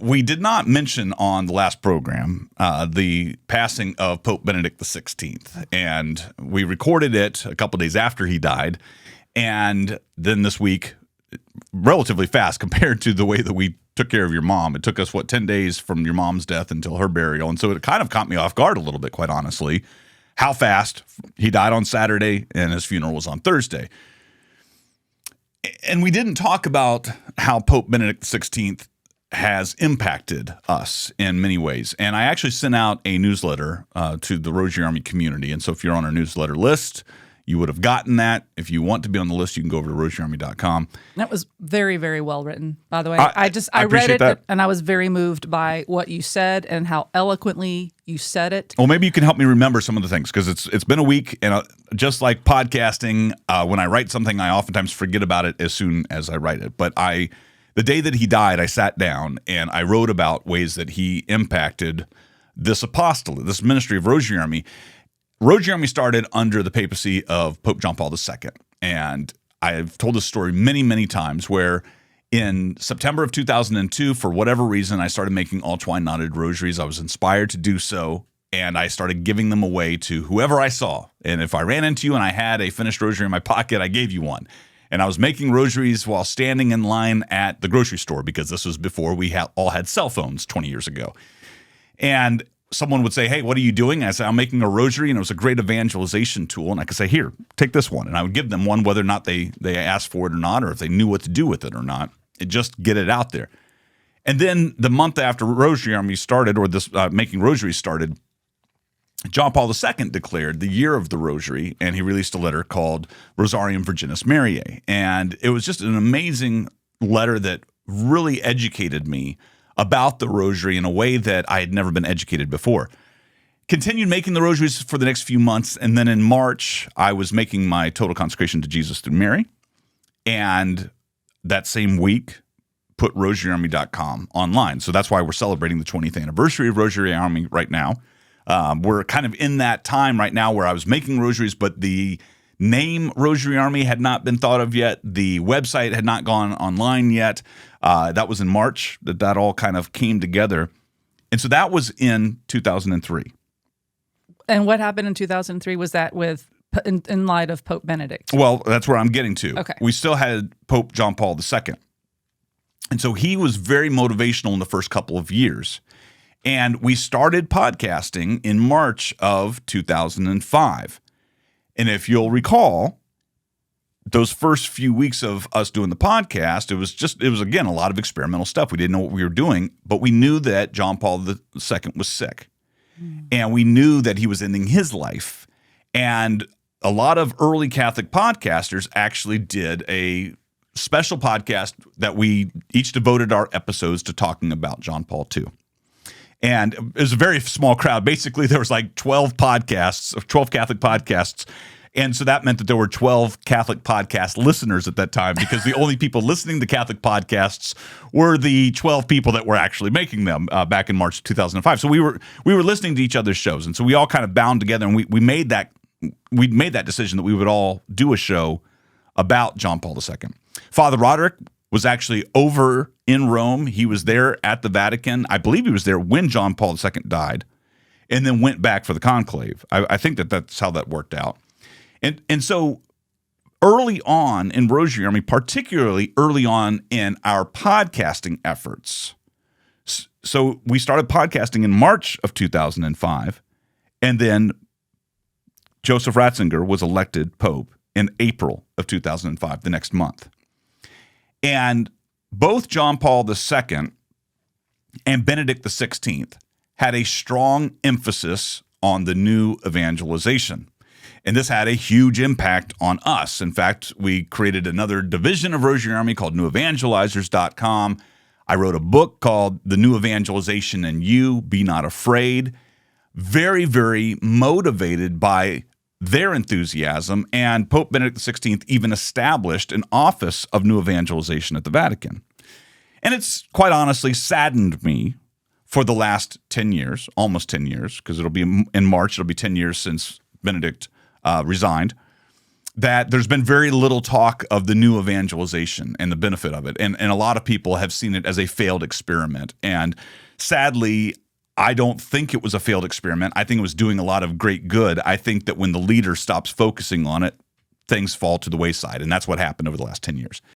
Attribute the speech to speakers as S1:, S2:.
S1: We did not mention on the last program the passing of Pope Benedict XVI, and we recorded it a couple days after he died. And then this week, relatively fast compared to the way that we took care of your mom. It took us, 10 days from your mom's death until her burial. And so it kind of caught me off guard a little bit, quite honestly, how fast. He died on Saturday and his funeral was on Thursday. And we didn't talk about how Pope Benedict XVI has impacted us in many ways. And I actually sent out a newsletter to the Rosary Army community. And so if you're on our newsletter list, you would have gotten that. If you want to be on the list, you can go over to rosaryarmy.com.
S2: That was very, very well written, by the way.
S1: I
S2: read it,
S1: that.
S2: And I was very moved by what you said and how eloquently you said it.
S1: Well, maybe you can help me remember some of the things, because it's been a week, and just like podcasting, when I write something, I oftentimes forget about it as soon as I write it. But the day that he died, I sat down and I wrote about ways that he impacted this apostolate, this ministry of Rosary Army. Rosary Army started under the papacy of Pope John Paul II. And I've told this story many, many times, where in September of 2002, for whatever reason, I started making all twine knotted rosaries. I was inspired to do so, and I started giving them away to whoever I saw. And if I ran into you and I had a finished rosary in my pocket, I gave you one. And I was making rosaries while standing in line at the grocery store, because this was before we all had cell phones 20 years ago. And someone would say, "Hey, what are you doing?" I said, "I'm making a rosary," and it was a great evangelization tool. And I could say, "Here, take this one." And I would give them one, whether or not they asked for it or not, or if they knew what to do with it or not. Just get it out there. And then the month after Rosary Army started, or this making rosaries started, John Paul II declared the year of the rosary, and he released a letter called Rosarium Virginis Mariae. And it was just an amazing letter that really educated me about the rosary in a way that I had never been educated before. Continued making the rosaries for the next few months, and then in March, I was making my total consecration to Jesus through Mary. And that same week, put rosaryarmy.com online. So that's why we're celebrating the 20th anniversary of Rosary Army right now. We're kind of in that time right now where I was making rosaries, but the name Rosary Army had not been thought of yet. The website had not gone online yet. That was in March that all kind of came together. And so that was in 2003.
S2: And what happened in 2003? Was that in light of Pope Benedict?
S1: Well, that's where I'm getting to.
S2: Okay.
S1: We still had Pope John Paul II. And so he was very motivational in the first couple of years. And we started podcasting in March of 2005. And if you'll recall, those first few weeks of us doing the podcast, it was again, a lot of experimental stuff. We didn't know what we were doing, but we knew that John Paul II was sick. And we knew that he was ending his life. And a lot of early Catholic podcasters actually did a special podcast that we each devoted our episodes to talking about John Paul II. And it was a very small crowd. Basically, there was like 12 Catholic podcasts. And so that meant that there were 12 Catholic podcast listeners at that time, because the only people listening to Catholic podcasts were the 12 people that were actually making them back in March 2005. So we were listening to each other's shows. And so we all kind of bound together, and we made that decision that we would all do a show about John Paul II. Father Roderick was actually over in Rome. He was there at the Vatican. I believe he was there when John Paul II died, and then went back for the conclave. I think that's how that worked out. And so early on in Rosary Army, particularly early on in our podcasting efforts, so we started podcasting in March of 2005, and then Joseph Ratzinger was elected Pope in April of 2005, the next month. And both John Paul II and Benedict XVI had a strong emphasis on the new evangelization. And this had a huge impact on us. In fact, we created another division of Rosary Army called newevangelizers.com. I wrote a book called The New Evangelization in You, Be Not Afraid. Very, very motivated by their enthusiasm, and Pope Benedict XVI even established an office of new evangelization at the Vatican. And it's quite honestly saddened me for the last 10 years, almost 10 years, because it'll be in March, it'll be 10 years since Benedict resigned, that there's been very little talk of the new evangelization and the benefit of it. And a lot of people have seen it as a failed experiment. And sadly, I don't think it was a failed experiment. I think it was doing a lot of great good. I think that when the leader stops focusing on it, things fall to the wayside. And that's what happened over the last 10 years.